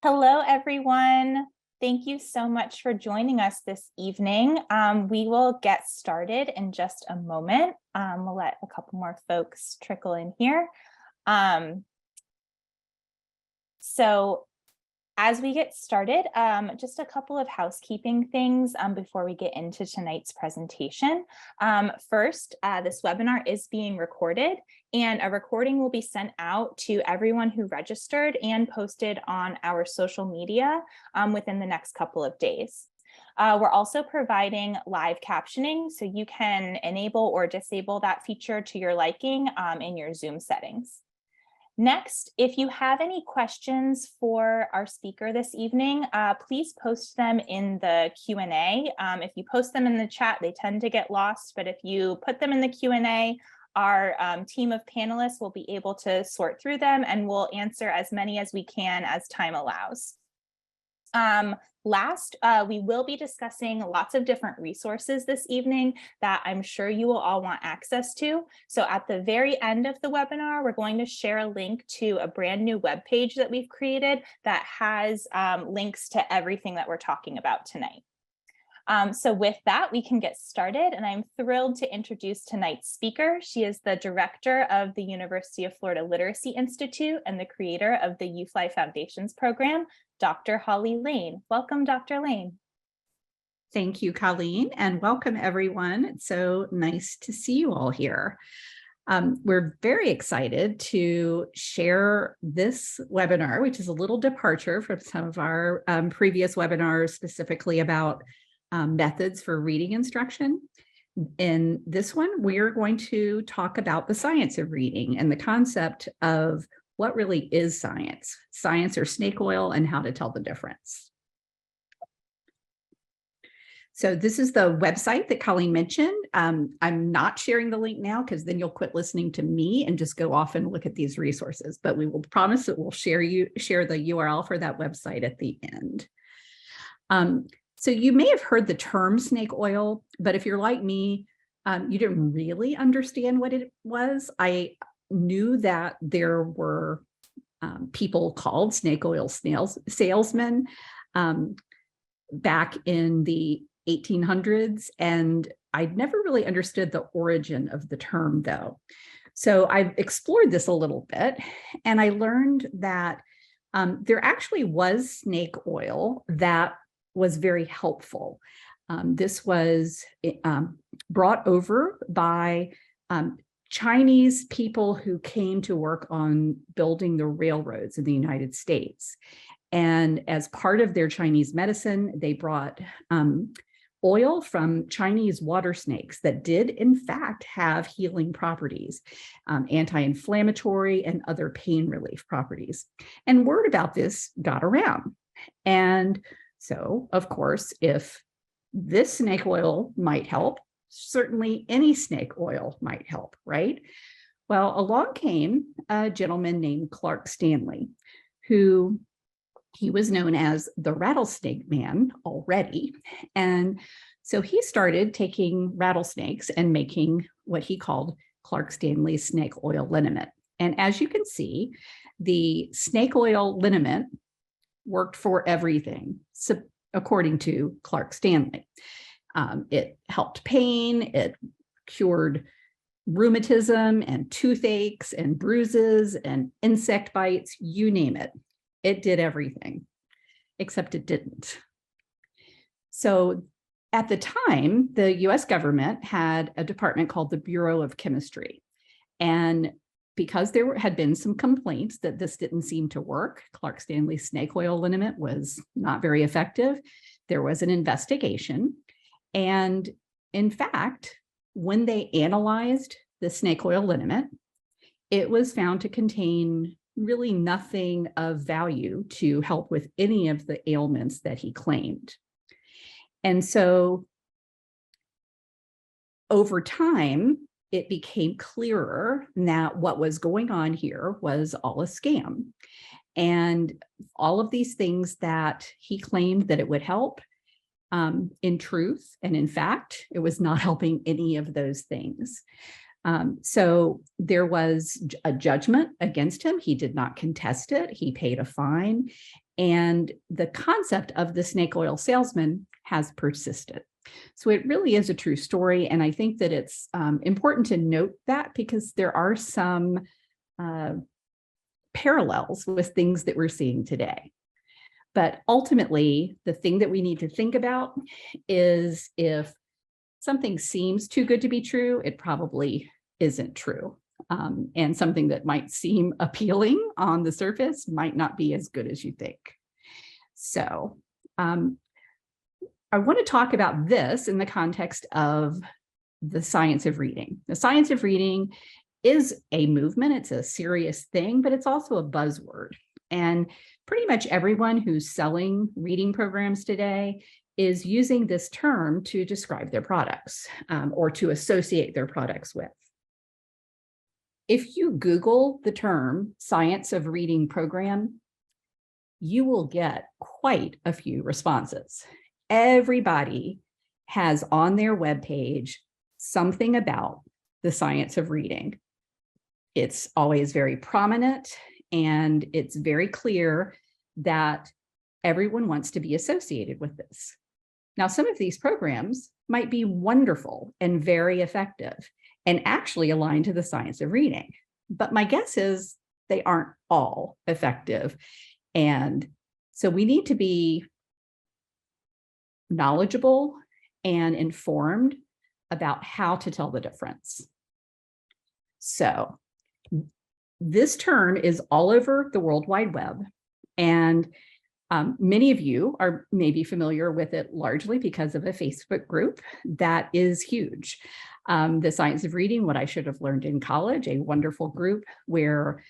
Hello, everyone. Thank you so much for joining us this evening. We will get started in just a moment. We'll let a couple more folks trickle in here. So as we get started, just a couple of housekeeping things before we get into tonight's presentation. First, this webinar is being recorded, and a recording will be sent out to everyone who registered and posted on our social media within the next couple of days. We're also providing live captioning, so you can enable or disable that feature to your liking in your Zoom settings. Next, if you have any questions for our speaker this evening, please post them in the Q&A. If you post them in the chat, they tend to get lost, but if you put them in the Q&A, our team of panelists will be able to sort through them and we'll answer as many as we can as time allows. Last, we will be discussing lots of different resources this evening that I'm sure you will all want access to. So at the very end of the webinar, we're going to share a link to a brand new web page that we've created that has links to everything that we're talking about tonight. So with that, we can get started, and I'm thrilled to introduce tonight's speaker. She is the director of the University of Florida Literacy Institute and the creator of the UFly Foundations program, Dr. Holly Lane. Welcome, Dr. Lane. Thank you, Colleen, and welcome everyone. It's so nice to see you all here. We're very excited to share this webinar, which is a little departure from some of our previous webinars, specifically about methods for reading instruction. In this one, we're going to talk about the science of reading and the concept of what really is science or snake oil, and how to tell the difference. So this is the website that Colleen mentioned. I'm not sharing the link now because then you'll quit listening to me and just go off and look at these resources, but we will promise that we'll share the URL for that website at the end. So you may have heard the term snake oil, but if you're like me, you didn't really understand what it was. I knew that there were people called snake oil salesmen back in the 1800s, and I'd never really understood the origin of the term though. So I've explored this a little bit, and I learned that there actually was snake oil that was very helpful. This was brought over by Chinese people who came to work on building the railroads in the United States. And as part of their Chinese medicine, they brought oil from Chinese water snakes that did in fact have healing properties, anti-inflammatory and other pain relief properties. And word about this got around. And so, of course, if this snake oil might help, certainly any snake oil might help, right? Well, along came a gentleman named Clark Stanley, who he was known as the rattlesnake man already. And so he started taking rattlesnakes and making what he called Clark Stanley's snake oil liniment. And as you can see, the snake oil liniment worked for everything, so according to Clark Stanley. It helped pain, it cured rheumatism and toothaches and bruises and insect bites, you name it. It did everything, except it didn't. So at the time, the US government had a department called the Bureau of Chemistry. And because there had been some complaints that this didn't seem to work, Clark Stanley's snake oil liniment was not very effective, there was an investigation. And in fact, when they analyzed the snake oil liniment, it was found to contain really nothing of value to help with any of the ailments that he claimed. And so over time, it became clearer that what was going on here was all a scam. And all of these things that he claimed that it would help, in truth and in fact, it was not helping any of those things. So there was a judgment against him. He did not contest it. He paid a fine. And the concept of the snake oil salesman has persisted. So it really is a true story. And I think that it's important to note that because there are some parallels with things that we're seeing today. But ultimately, the thing that we need to think about is if something seems too good to be true, it probably isn't true. And something that might seem appealing on the surface might not be as good as you think. So I want to talk about this in the context of the science of reading. The science of reading is a movement. It's a serious thing, but it's also a buzzword. And pretty much everyone who's selling reading programs today is using this term to describe their products or to associate their products with. If you Google the term science of reading program, you will get quite a few responses. Everybody has on their webpage something about the science of reading. It's always very prominent, and it's very clear that everyone wants to be associated with this. Now, some of these programs might be wonderful and very effective and actually aligned to the science of reading. But my guess is they aren't all effective. And so we need to be knowledgeable and informed about how to tell the difference. So this term is all over the World Wide Web, and many of you are maybe familiar with it largely because of a Facebook group that is huge. The Science of Reading, What I Should Have Learned in College, a wonderful group where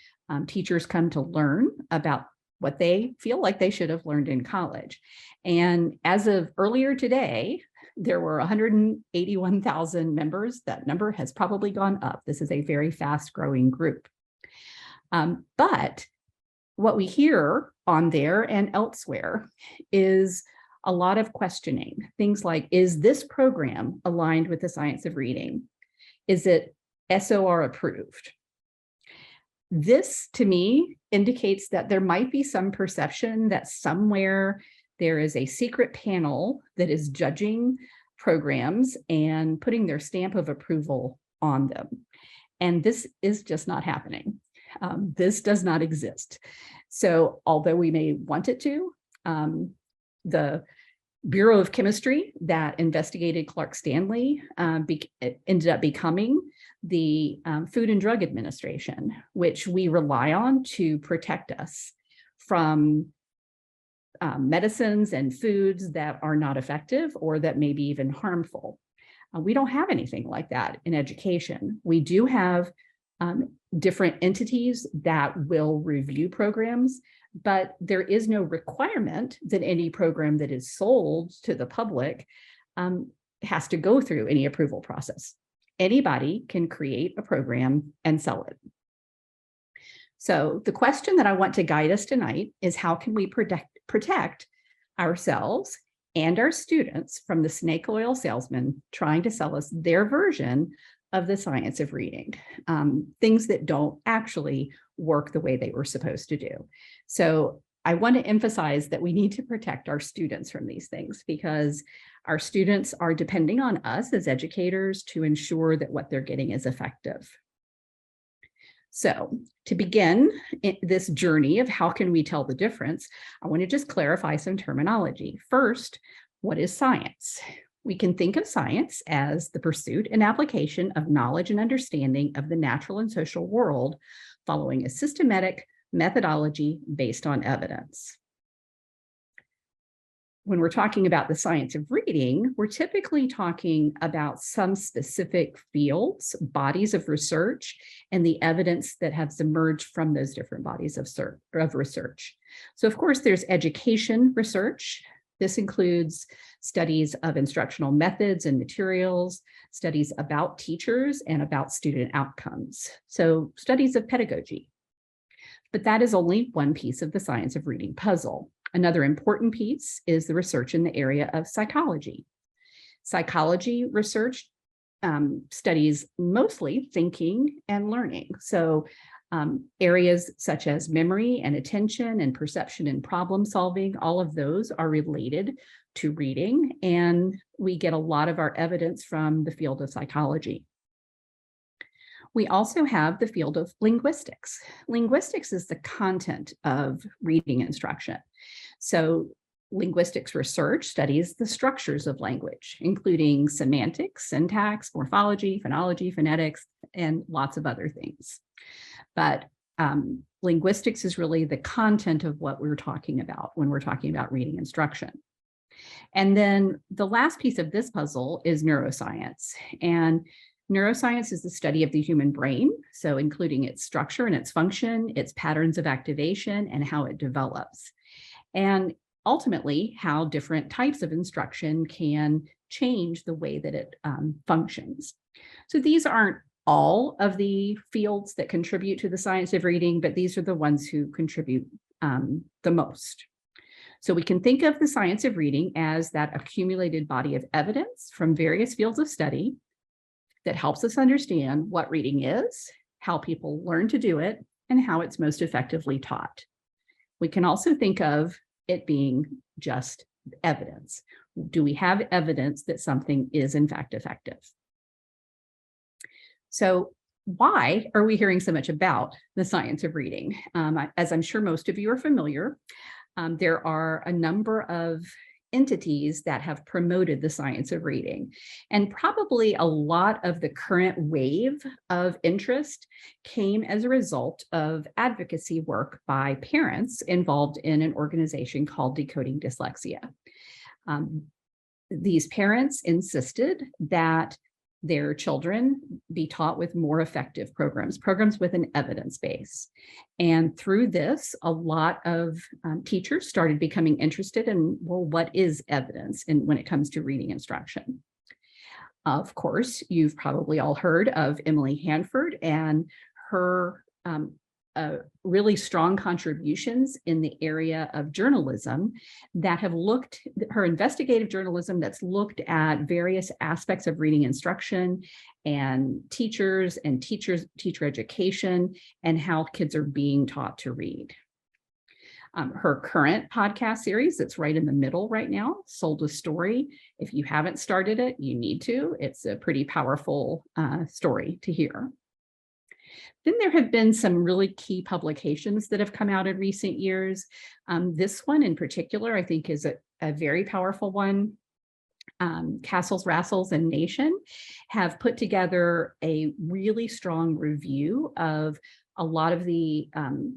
teachers come to learn about what they feel like they should have learned in college. And as of earlier today, there were 181,000 members. That number has probably gone up. This is a very fast growing group. But what we hear on there and elsewhere is a lot of questioning. Things like, is this program aligned with the science of reading? Is it SOR approved? This, to me, indicates that there might be some perception that somewhere there is a secret panel that is judging programs and putting their stamp of approval on them. And this is just not happening. This does not exist. So although we may want it to, the Bureau of Chemistry that investigated Clark Stanley ended up becoming the Food and Drug Administration, which we rely on to protect us from medicines and foods that are not effective or that may be even harmful. We don't have anything like that in education. We do have different entities that will review programs, but there is no requirement that any program that is sold to the public has to go through any approval process. Anybody can create a program and sell it. So the question that I want to guide us tonight is, how can we protect ourselves and our students from the snake oil salesman trying to sell us their version of the science of reading, things that don't actually work the way they were supposed to do. So I want to emphasize that we need to protect our students from these things, because our students are depending on us as educators to ensure that what they're getting is effective. So to begin this journey of how can we tell the difference, I want to just clarify some terminology. First, what is science? We can think of science as the pursuit and application of knowledge and understanding of the natural and social world following a systematic methodology based on evidence. When we're talking about the science of reading, we're typically talking about some specific fields, bodies of research, and the evidence that has emerged from those different bodies of research. So of course, there's education research. This includes studies of instructional methods and materials, studies about teachers and about student outcomes. So studies of pedagogy. But that is only one piece of the science of reading puzzle. Another important piece is the research in the area of psychology. Psychology research studies mostly thinking and learning. So Areas such as memory and attention and perception and problem solving, all of those are related to reading, and we get a lot of our evidence from the field of psychology. We also have the field of linguistics. Linguistics is the content of reading instruction. So linguistics research studies the structures of language, including semantics, syntax, morphology, phonology, phonetics, and lots of other things. But linguistics is really the content of what we're talking about when we're talking about reading instruction. And then the last piece of this puzzle is neuroscience. And neuroscience is the study of the human brain, so including its structure and its function, its patterns of activation, and how it develops. And ultimately, how different types of instruction can change the way that it functions. So these aren't all of the fields that contribute to the science of reading, but these are the ones who contribute the most. So we can think of the science of reading as that accumulated body of evidence from various fields of study that helps us understand what reading is, how people learn to do it, and how it's most effectively taught. We can also think of it being just evidence. Do we have evidence that something is in fact effective? So why are we hearing so much about the science of reading? As I'm sure most of you are familiar, there are a number of entities that have promoted the science of reading. And probably a lot of the current wave of interest came as a result of advocacy work by parents involved in an organization called Decoding Dyslexia. These parents insisted that their children be taught with more effective programs with an evidence base. And through this, a lot of teachers started becoming interested in, well, what is evidence when it comes to reading instruction? Of course, you've probably all heard of Emily Hanford and her really strong contributions in the area of journalism that have her investigative journalism that's looked at various aspects of reading instruction and teacher education and how kids are being taught to read. Her current podcast series that's right in the middle right now, Sold a Story. If you haven't started it, you need to. It's a pretty powerful story to hear. Then there have been some really key publications that have come out in recent years. This one in particular, I think, is a very powerful one. Castles, Rassles, and Nation have put together a really strong review of a lot of the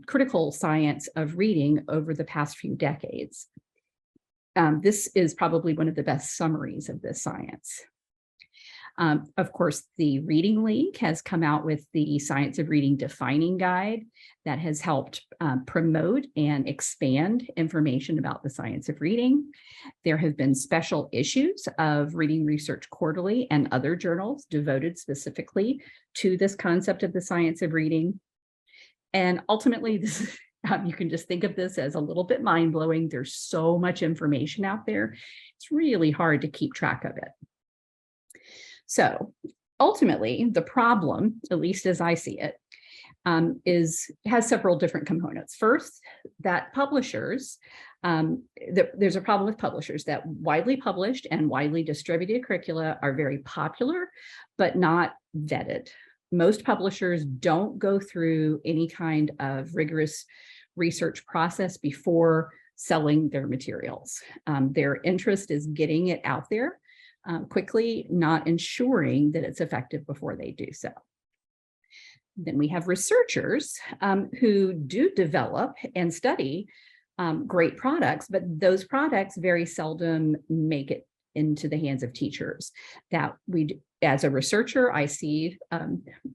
critical science of reading over the past few decades. This is probably one of the best summaries of this science. Of course, the Reading League has come out with the Science of Reading Defining Guide that has helped promote and expand information about the science of reading. There have been special issues of Reading Research Quarterly and other journals devoted specifically to this concept of the science of reading. And ultimately, this you can just think of this as a little bit mind-blowing. There's so much information out there. It's really hard to keep track of it. So ultimately, the problem, at least as I see it, has several different components. First, that publishers, there's a problem with publishers that widely published and widely distributed curricula are very popular, but not vetted. Most publishers don't go through any kind of rigorous research process before selling their materials. Their interest is getting it out there quickly, not ensuring that it's effective before they do so. Then we have researchers who do develop and study great products, but those products very seldom make it into the hands of teachers. As a researcher, I see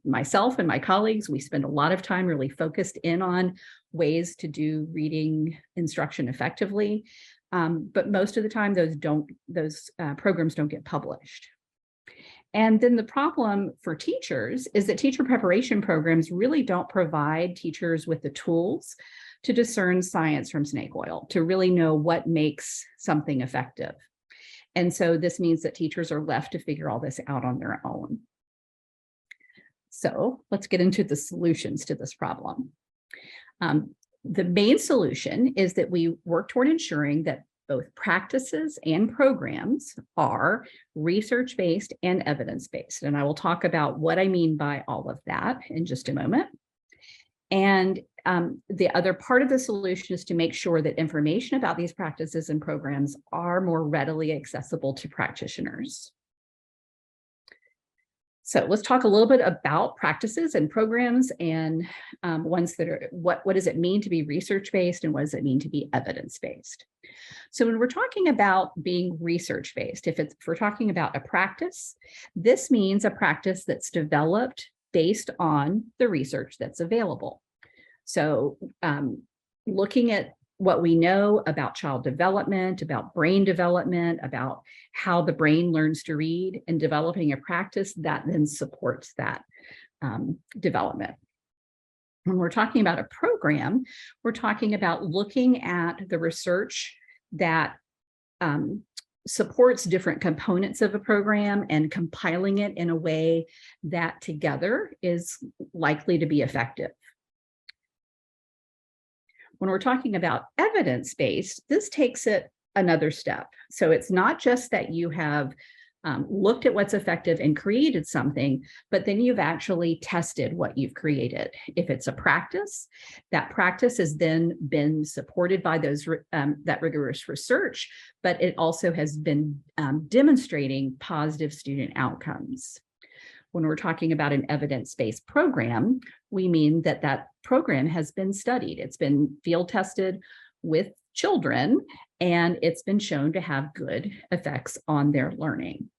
myself and my colleagues, we spend a lot of time really focused in on ways to do reading instruction effectively. But most of the time, those programs don't get published. And then the problem for teachers is that teacher preparation programs really don't provide teachers with the tools to discern science from snake oil, to really know what makes something effective. And so this means that teachers are left to figure all this out on their own. So let's get into the solutions to this problem. The main solution is that we work toward ensuring that both practices and programs are research-based and evidence-based. And I will talk about what I mean by all of that in just a moment. And the other part of the solution is to make sure that information about these practices and programs are more readily accessible to practitioners. So let's talk a little bit about practices and programs and ones that are, what does it mean to be research-based and what does it mean to be evidence-based? So when we're talking about being research-based, if we're talking about a practice, this means a practice that's developed based on the research that's available. So looking at what we know about child development, about brain development, about how the brain learns to read, and developing a practice that then supports that development. When we're talking about a program, we're talking about looking at the research that supports different components of a program and compiling it in a way that together is likely to be effective. When we're talking about evidence-based, this takes it another step. So it's not just that you have looked at what's effective and created something, but then you've actually tested what you've created. If it's a practice, that practice has then been supported by those that rigorous research, but it also has been demonstrating positive student outcomes. When we're talking about an evidence-based program, we mean that that program has been studied. It's been field tested with children, and it's been shown to have good effects on their learning.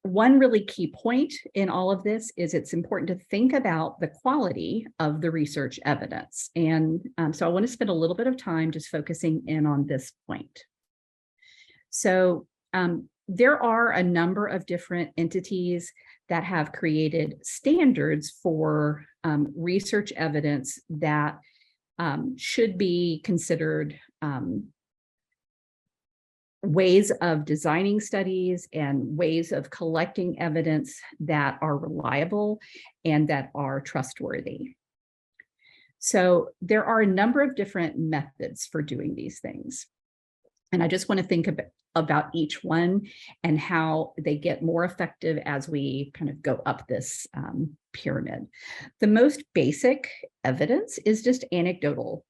One really key point in all of this is it's important to think about the quality of the research evidence. And so I want to spend a little bit of time just focusing in on this point. So there are a number of different entities that have created standards for research evidence that should be considered ways of designing studies and ways of collecting evidence that are reliable and that are trustworthy. So there are a number of different methods for doing these things. And I just want to think about each one and how they get more effective as we kind of go up this pyramid. The most basic evidence is just anecdotal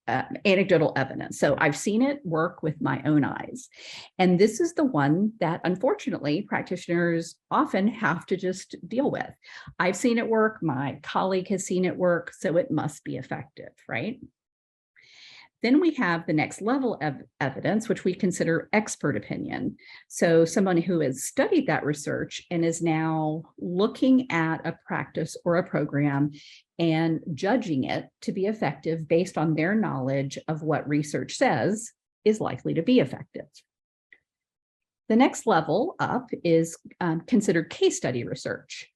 evidence. So I've seen it work with my own eyes. And this is the one that unfortunately practitioners often have to just deal with. I've seen it work, my colleague has seen it work, so it must be effective, right? Then we have the next level of evidence, which we consider expert opinion. So someone who has studied that research and is now looking at a practice or a program and judging it to be effective based on their knowledge of what research says is likely to be effective. The next level up is considered case study research.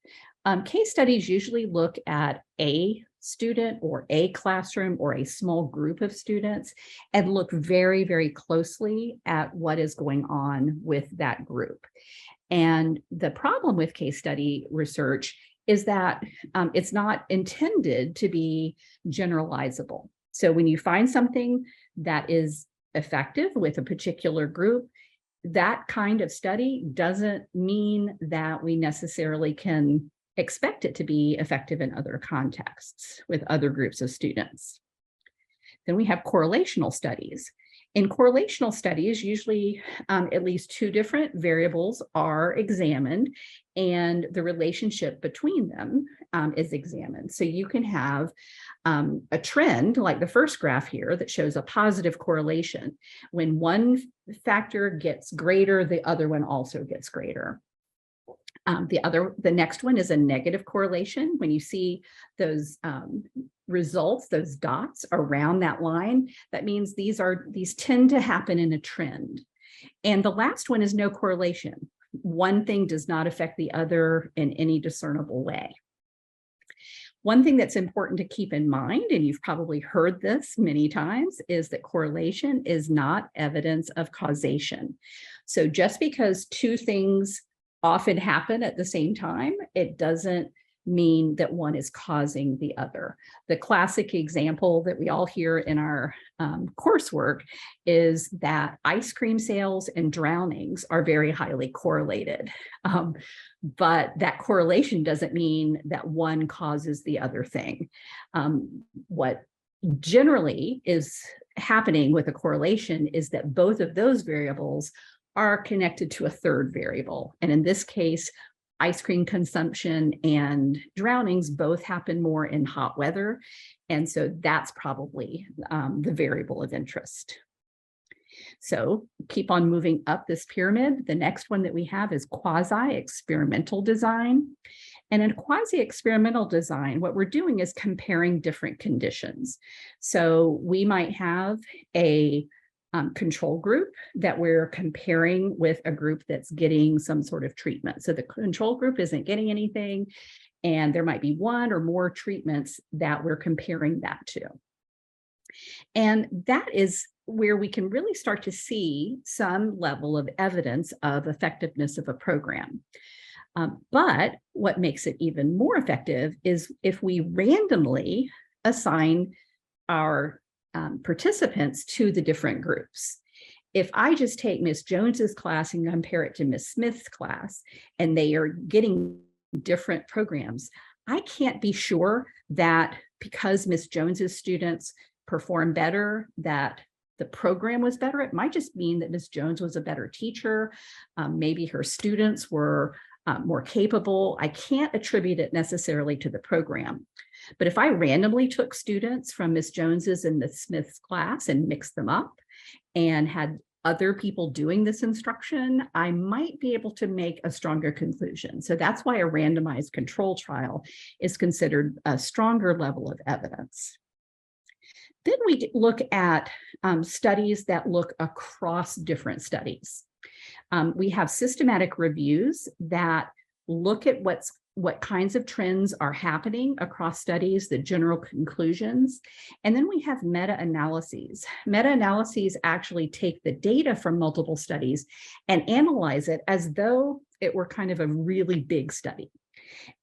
Case studies usually look at a student or a classroom or a small group of students and look very, very closely at what is going on with that group. And the problem with case study research is that it's not intended to be generalizable. So when you find something that is effective with a particular group, that kind of study doesn't mean that we necessarily can expect it to be effective in other contexts with other groups of students. Then we have correlational studies. In correlational studies, usually at least two different variables are examined and the relationship between them is examined. So you can have a trend like the first graph here that shows a positive correlation. When one factor gets greater, the other one also gets greater. The next one is a negative correlation. When you see those results, those dots around that line, that means these tend to happen in a trend. And the last one is no correlation. One thing does not affect the other in any discernible way. One thing that's important to keep in mind, and you've probably heard this many times, is that correlation is not evidence of causation. So just because two things often happen at the same time, it doesn't mean that one is causing the other. The classic example that we all hear in our coursework is that ice cream sales and drownings are very highly correlated. But that correlation doesn't mean that one causes the other thing. What generally is happening with a correlation is that both of those variables are connected to a third variable. And in this case, ice cream consumption and drownings both happen more in hot weather. And so that's probably the variable of interest. So keep on moving up this pyramid. The next one that we have is quasi-experimental design. And in quasi-experimental design, what we're doing is comparing different conditions. So we might have a control group that we're comparing with a group that's getting some sort of treatment. So the control group isn't getting anything, and there might be one or more treatments that we're comparing that to. And that is where we can really start to see some level of evidence of effectiveness of a program. But what makes it even more effective is if we randomly assign our participants to the different groups. If I just take Miss Jones's class and compare it to Miss Smith's class, and they are getting different programs, I can't be sure that because Miss Jones's students perform better, that the program was better. It might just mean that Miss Jones was a better teacher. Maybe her students were more capable. I can't attribute it necessarily to the program. But if I randomly took students from Miss Jones's and Miss Smith's class and mixed them up and had other people doing this instruction, I might be able to make a stronger conclusion. So that's why a randomized control trial is considered a stronger level of evidence. Then we look at studies that look across different studies. We have systematic reviews that look at what kinds of trends are happening across studies, the general conclusions. And then we have meta-analyses. Meta-analyses actually take the data from multiple studies and analyze it as though it were kind of a really big study.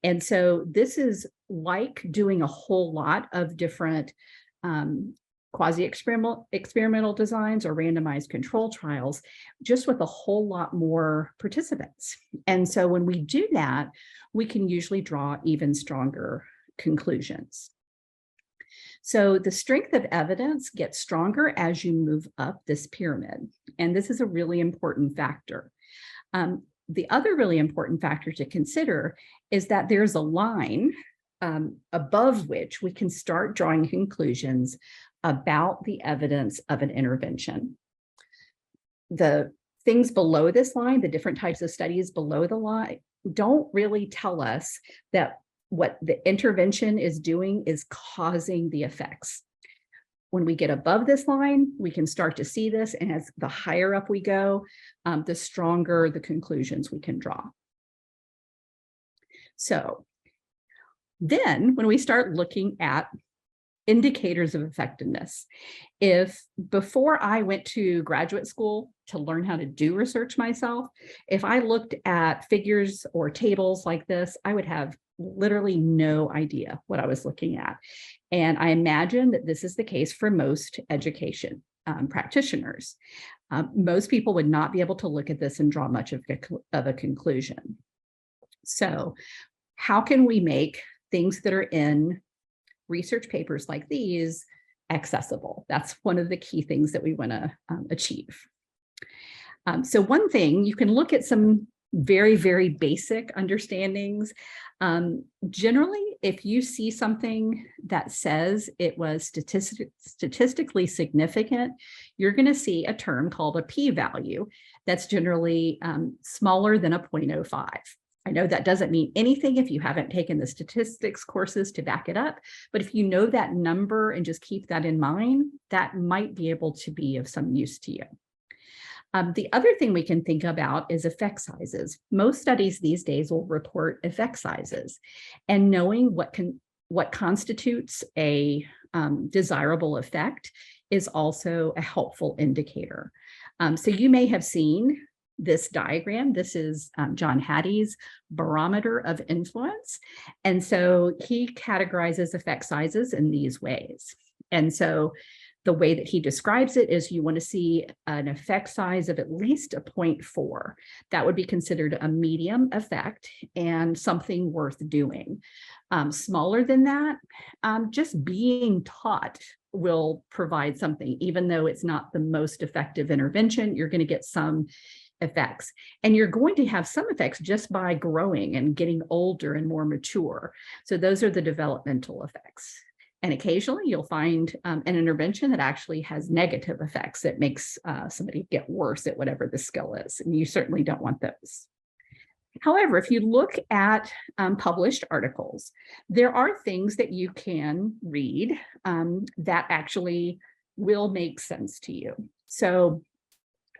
And so this is like doing a whole lot of different quasi-experimental designs or randomized control trials, just with a whole lot more participants. And so when we do that, we can usually draw even stronger conclusions. So the strength of evidence gets stronger as you move up this pyramid. And this is a really important factor. The other really important factor to consider is that there's a line above which we can start drawing conclusions about the evidence of an intervention. The things below this line, the different types of studies below the line, don't really tell us that what the intervention is doing is causing the effects. When we get above this line, we can start to see this, and as the higher up we go, the stronger the conclusions we can draw. So then when we start looking at indicators of effectiveness, if before I went to graduate school to learn how to do research myself, if I looked at figures or tables like this, I would have literally no idea what I was looking at. And I imagine that this is the case for most education practitioners. Most people would not be able to look at this and draw much of a conclusion. So how can we make things that are in research papers like these accessible? That's one of the key things that we want to achieve. So one thing, you can look at some very, very basic understandings. Generally, if you see something that says it was statistically significant, you're going to see a term called a p-value that's generally smaller than a 0.05. I know that doesn't mean anything if you haven't taken the statistics courses to back it up, but if you know that number and just keep that in mind, that might be able to be of some use to you. The other thing we can think about is effect sizes. Most studies these days will report effect sizes, and knowing what constitutes a desirable effect is also a helpful indicator. So you may have seen this diagram. This is John Hattie's barometer of influence. And so he categorizes effect sizes in these ways. And so the way that he describes it is you want to see an effect size of at least a 0.4. That would be considered a medium effect and something worth doing. Smaller than that, just being taught will provide something. Even though it's not the most effective intervention, you're going to get some effects. And you're going to have some effects just by growing and getting older and more mature. So those are the developmental effects. And occasionally you'll find an intervention that actually has negative effects that makes somebody get worse at whatever the skill is. And you certainly don't want those. However, if you look at published articles, there are things that you can read that actually will make sense to you. So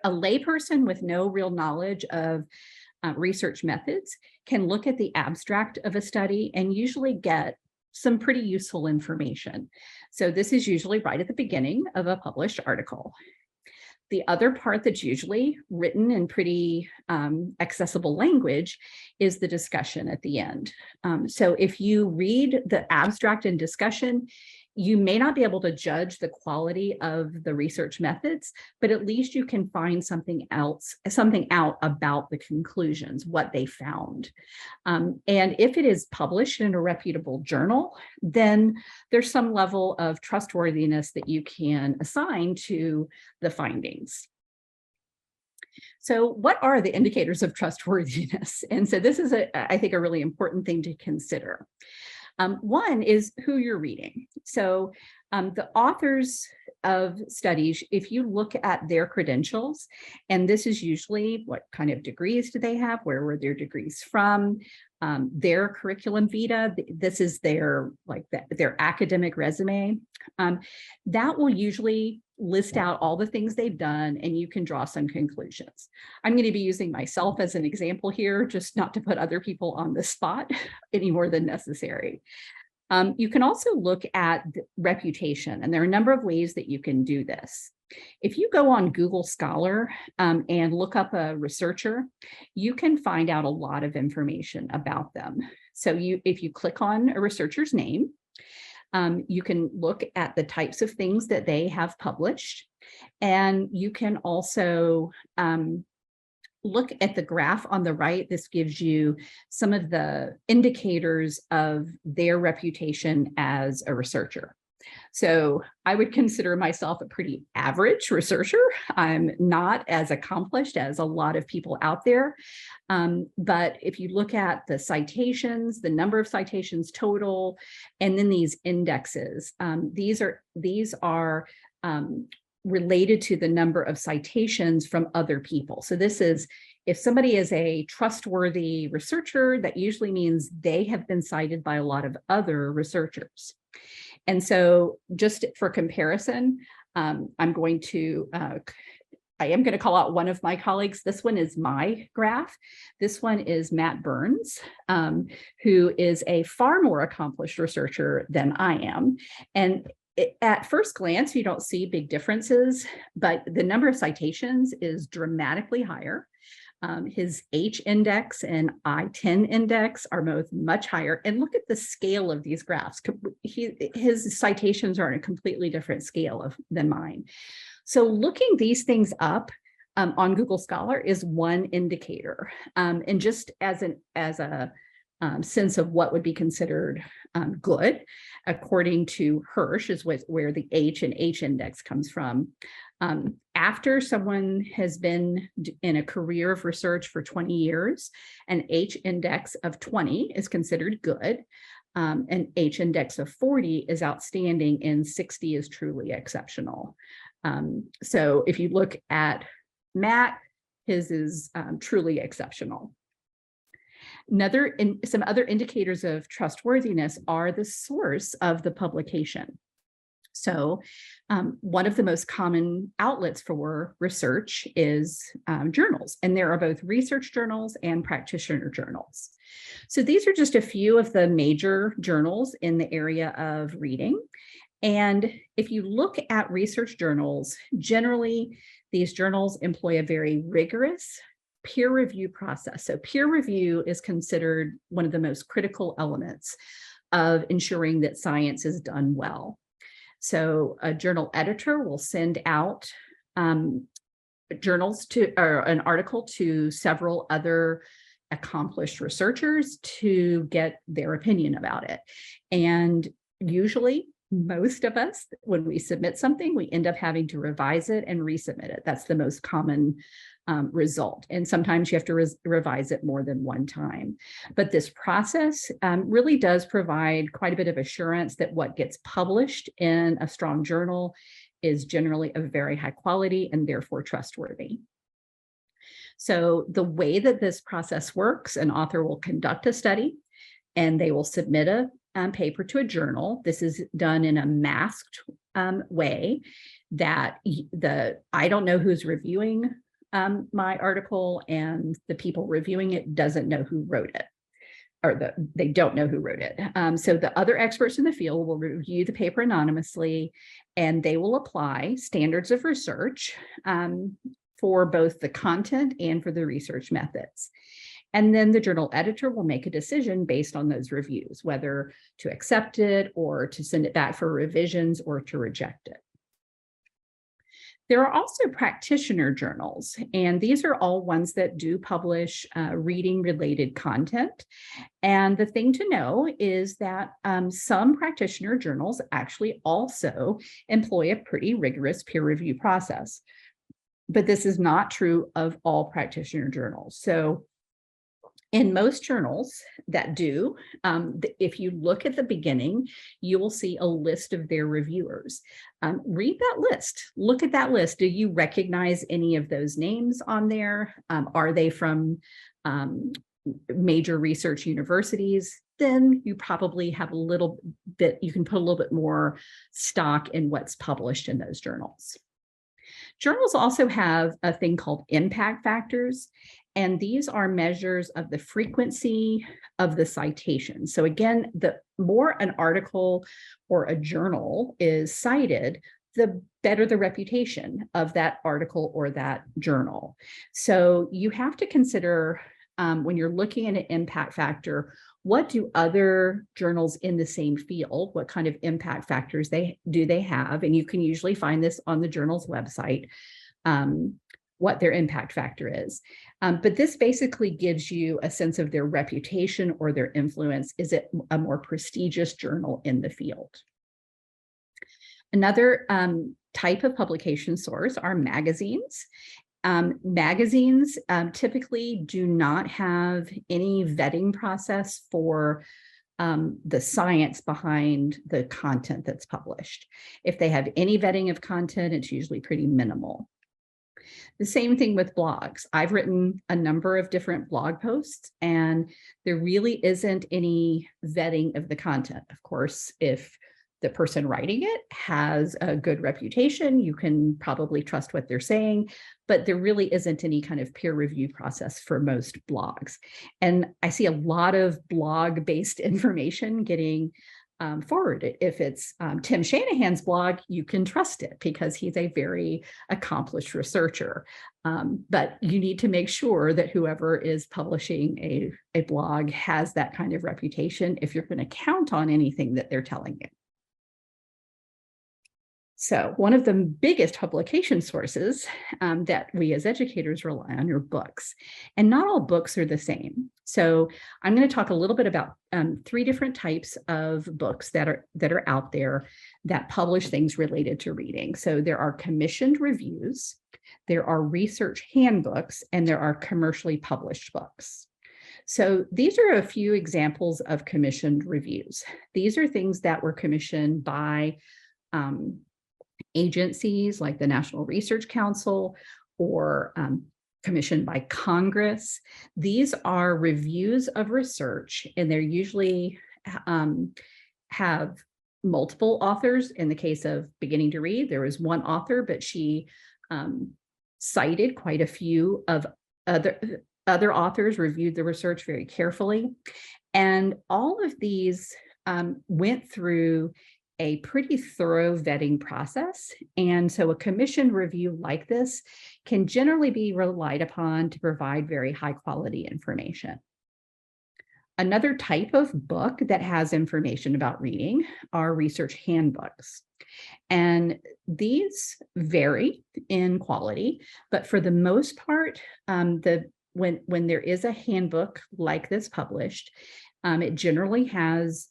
a layperson with no real knowledge of research methods can look at the abstract of a study and usually get some pretty useful information. So this is usually right at the beginning of a published article. The other part that's usually written in pretty accessible language is the discussion at the end. So if you read the abstract and discussion, you may not be able to judge the quality of the research methods, but at least you can find something out about the conclusions, what they found. And if it is published in a reputable journal, then there's some level of trustworthiness that you can assign to the findings. So what are the indicators of trustworthiness? And so this is, I think, a really important thing to consider. One is who you're reading. So the authors of studies, if you look at their credentials, and this is usually what kind of degrees do they have, where were their degrees from, their curriculum vitae, this is their academic resume, that will usually list out all the things they've done, and you can draw some conclusions. I'm going to be using myself as an example here, just not to put other people on the spot any more than necessary. You can also look at reputation, and there are a number of ways that you can do this. If you go on Google Scholar and look up a researcher, you can find out a lot of information about them. So if you click on a researcher's name, you can look at the types of things that they have published, and you can also look at the graph on the right. This gives you some of the indicators of their reputation as a researcher. So I would consider myself a pretty average researcher. I'm not as accomplished as a lot of people out there. But if you look at the citations, the number of citations total, and then these indexes, these are related to the number of citations from other people. So this is, if somebody is a trustworthy researcher, that usually means they have been cited by a lot of other researchers. And so just for comparison, I am going to call out one of my colleagues. This one is my graph. This one is Matt Burns, who is a far more accomplished researcher than I am. And at first glance, you don't see big differences, but the number of citations is dramatically higher. His H index and I-10 index are both much higher. And look at the scale of these graphs. His citations are on a completely different scale than mine. So looking these things up on Google Scholar is one indicator. And just as a sense of what would be considered good, according to Hirsch, is where the H and H index comes from. After someone has been in a career of research for 20 years, an H index of 20 is considered good. An H index of 40 is outstanding, and 60 is truly exceptional. So if you look at Matt, his is truly exceptional. Some other indicators of trustworthiness are the source of the publication. So one of the most common outlets for research is journals, and there are both research journals and practitioner journals. So these are just a few of the major journals in the area of reading. And if you look at research journals, generally these journals employ a very rigorous peer review process. So peer review is considered one of the most critical elements of ensuring that science is done well. So a journal editor will send out journals to, or an article to several other accomplished researchers to get their opinion about it. And usually most of us, when we submit something, we end up having to revise it and resubmit it. That's the most common result. And sometimes you have to revise it more than one time. But this process really does provide quite a bit of assurance that what gets published in a strong journal is generally of very high quality and therefore trustworthy. So the way that this process works, an author will conduct a study and they will submit a paper to a journal. This is done in a masked way that I don't know who's reviewing my article, and the people reviewing it doesn't know who wrote it, or they don't know who wrote it. So the other experts in the field will review the paper anonymously, and they will apply standards of research for both the content and for the research methods. And then the journal editor will make a decision based on those reviews, whether to accept it or to send it back for revisions or to reject it. There are also practitioner journals, and these are all ones that do publish reading-related content. And the thing to know is that some practitioner journals actually also employ a pretty rigorous peer review process. But this is not true of all practitioner journals. So in most journals that do, if you look at the beginning, you will see a list of their reviewers. Read that list. Look at that list. Do you recognize any of those names on there? Are they from major research universities? Then you probably have a little bit, you can put a little bit more stock in what's published in those journals. Journals also have a thing called impact factors, and these are measures of the frequency of the citation. So again, the more an article or a journal is cited, the better the reputation of that article or that journal. So you have to consider when you're looking at an impact factor, what do other journals in the same field, what kind of impact factors do they have? And you can usually find this on the journal's website, what their impact factor is. But this basically gives you a sense of their reputation or their influence. Is it a more prestigious journal in the field? Another type of publication source are magazines. Magazines typically do not have any vetting process for the science behind the content that's published. If they have any vetting of content, it's usually pretty minimal. The same thing with blogs. I've written a number of different blog posts, and there really isn't any vetting of the content. Of course, if the person writing it has a good reputation, you can probably trust what they're saying, but there really isn't any kind of peer review process for most blogs. And I see a lot of blog-based information getting forwarded. If it's Tim Shanahan's blog, you can trust it because he's a very accomplished researcher. But you need to make sure that whoever is publishing a blog has that kind of reputation if you're going to count on anything that they're telling you. So one of the biggest publication sources that we as educators rely on are books, and not all books are the same. So I'm going to talk a little bit about 3 different types of books that are out there that publish things related to reading. So there are commissioned reviews, there are research handbooks, and there are commercially published books. So these are a few examples of commissioned reviews. These are things that were commissioned by agencies like the National Research Council or commissioned by Congress. These are reviews of research, and they're usually have multiple authors. In the case of Beginning to Read, there was one author, but she cited quite a few of other authors, reviewed the research very carefully. And all of these went through a pretty thorough vetting process. And so a commission review like this can generally be relied upon to provide very high quality information. Another type of book that has information about reading are research handbooks. And these vary in quality, but for the most part, when there is a handbook like this published, it generally has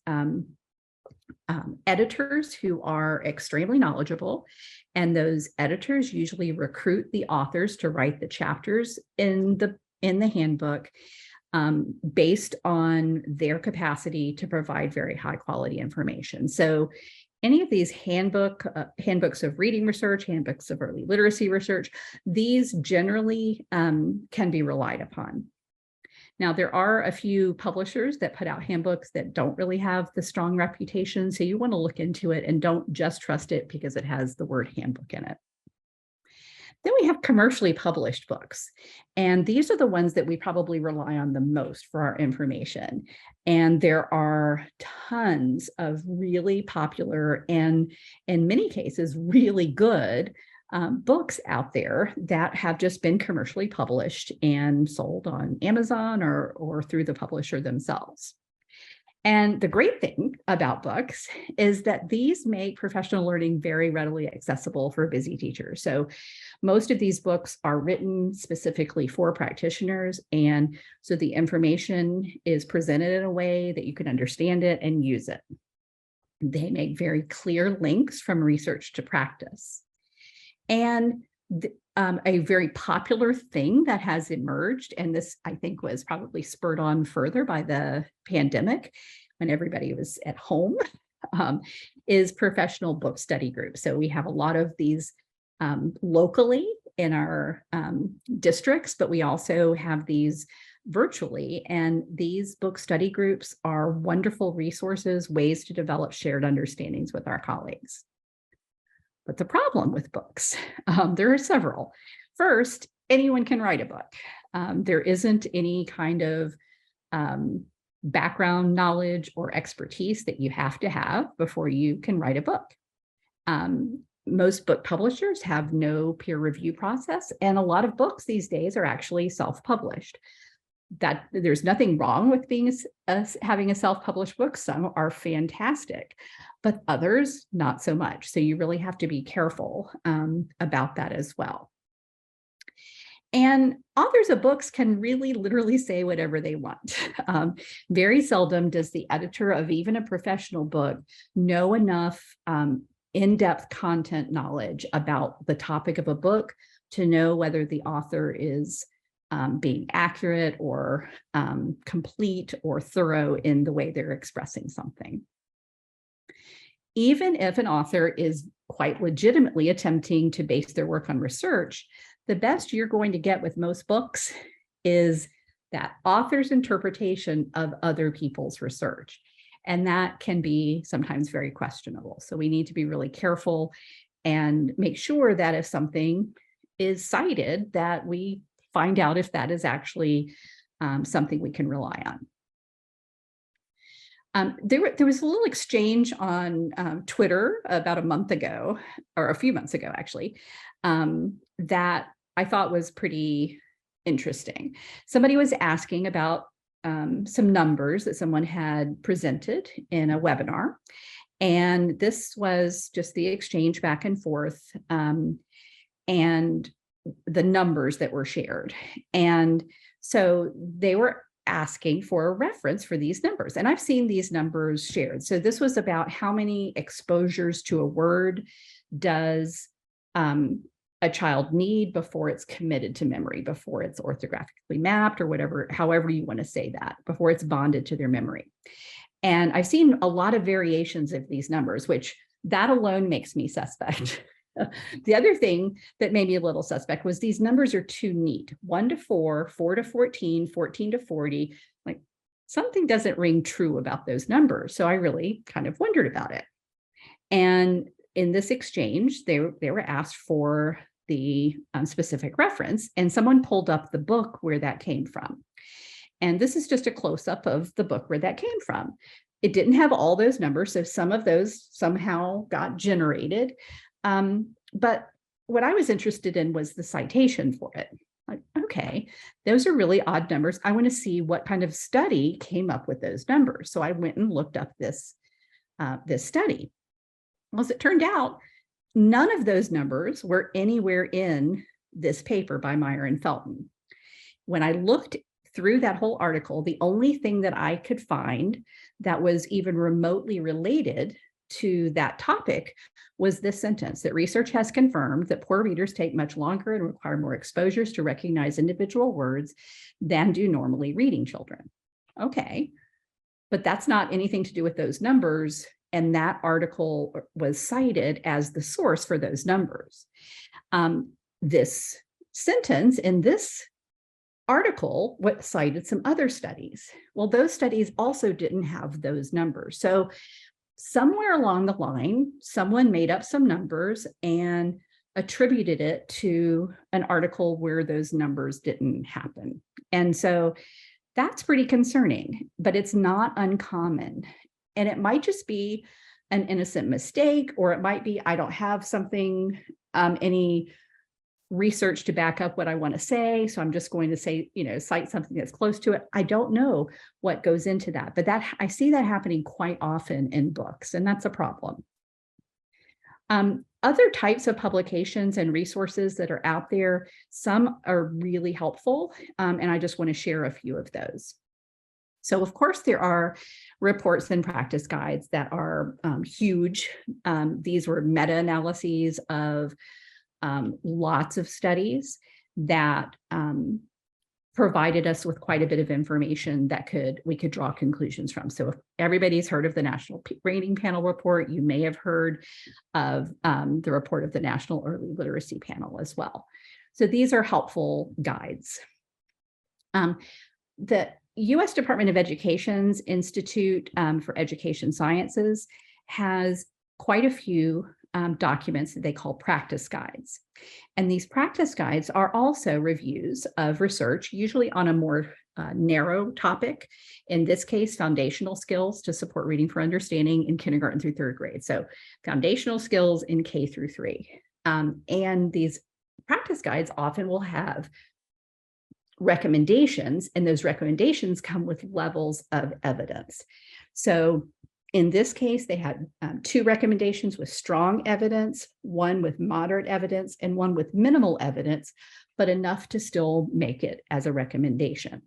editors who are extremely knowledgeable, and those editors usually recruit the authors to write the chapters in the handbook based on their capacity to provide very high quality information. So any of these handbooks of reading research, handbooks of early literacy research, these generally can be relied upon. Now, there are a few publishers that put out handbooks that don't really have the strong reputation, so you want to look into it and don't just trust it because it has the word handbook in it. Then we have commercially published books, and these are the ones that we probably rely on the most for our information. And there are tons of really popular and, in many cases, really good books out there that have just been commercially published and sold on Amazon or through the publisher themselves. And the great thing about books is that these make professional learning very readily accessible for busy teachers. So most of these books are written specifically for practitioners, and so the information is presented in a way that you can understand it and use it. They make very clear links from research to practice. And a very popular thing that has emerged, and this I think was probably spurred on further by the pandemic when everybody was at home, is professional book study groups. So we have a lot of these locally in our districts, but we also have these virtually. And these book study groups are wonderful resources, ways to develop shared understandings with our colleagues. But the problem with books, there are several. First, anyone can write a book. There isn't any kind of background knowledge or expertise that you have to have before you can write a book. Most book publishers have no peer review process, and a lot of books these days are actually self-published. That there's nothing wrong with having a self-published book. Some are fantastic, but others not so much. So you really have to be careful about that as well. And authors of books can really literally say whatever they want. Very seldom does the editor of even a professional book know enough in-depth content knowledge about the topic of a book to know whether the author is being accurate or complete or thorough in the way they're expressing something. Even if an author is quite legitimately attempting to base their work on research, the best you're going to get with most books is that author's interpretation of other people's research. And that can be sometimes very questionable. So we need to be really careful and make sure that if something is cited, that we find out if that is actually something we can rely on. There was a little exchange on Twitter about a month ago, or a few months ago, actually, that I thought was pretty interesting. Somebody was asking about some numbers that someone had presented in a webinar. And this was just the exchange back and forth and the numbers that were shared. And so they were asking for a reference for these numbers. And I've seen these numbers shared. So this was about how many exposures to a word does a child need before it's committed to memory, before it's orthographically mapped or whatever, however you want to say that, before it's bonded to their memory. And I've seen a lot of variations of these numbers, which that alone makes me suspect. The other thing that made me a little suspect was these numbers are too neat. 1 to 4, 4 to 14, 14 to 40, like something doesn't ring true about those numbers. So I really kind of wondered about it. And in this exchange, they were asked for the specific reference, and someone pulled up the book where that came from. And this is just a close-up of the book where that came from. It didn't have all those numbers, so some of those somehow got generated. But what I was interested in was the citation for it. Like, okay, those are really odd numbers. I want to see what kind of study came up with those numbers. So I went and looked up this study. Well, as it turned out, none of those numbers were anywhere in this paper by Meyer and Felton. When I looked through that whole article, the only thing that I could find that was even remotely related to that topic was this sentence, that research has confirmed that poor readers take much longer and require more exposures to recognize individual words than do normally reading children. Okay, but that's not anything to do with those numbers. And that article was cited as the source for those numbers. This sentence in this article cited some other studies. Well, those studies also didn't have those numbers. So somewhere along the line, someone made up some numbers and attributed it to an article where those numbers didn't happen. And so that's pretty concerning, but it's not uncommon. And it might just be an innocent mistake, or it might be, I don't have something, any research to back up what I want to say. So I'm just going to say, cite something that's close to it. I don't know what goes into that, but I see that happening quite often in books, and that's a problem. Other types of publications and resources that are out there, some are really helpful, and I just want to share a few of those. So of course, there are reports and practice guides that are huge. These were meta-analyses of lots of studies that provided us with quite a bit of information that we could draw conclusions from. So if everybody's heard of the National Rating Panel report, you may have heard of the report of the National Early Literacy Panel as well. So these are helpful guides. The U.S. Department of Education's Institute for Education Sciences has quite a few documents that they call practice guides. And these practice guides are also reviews of research, usually on a more narrow topic. In this case, foundational skills to support reading for understanding in kindergarten through third grade. So foundational skills in K through 3. And these practice guides often will have recommendations, and those recommendations come with levels of evidence. So in this case, they had 2 recommendations with strong evidence, one with moderate evidence, and one with minimal evidence, but enough to still make it as a recommendation.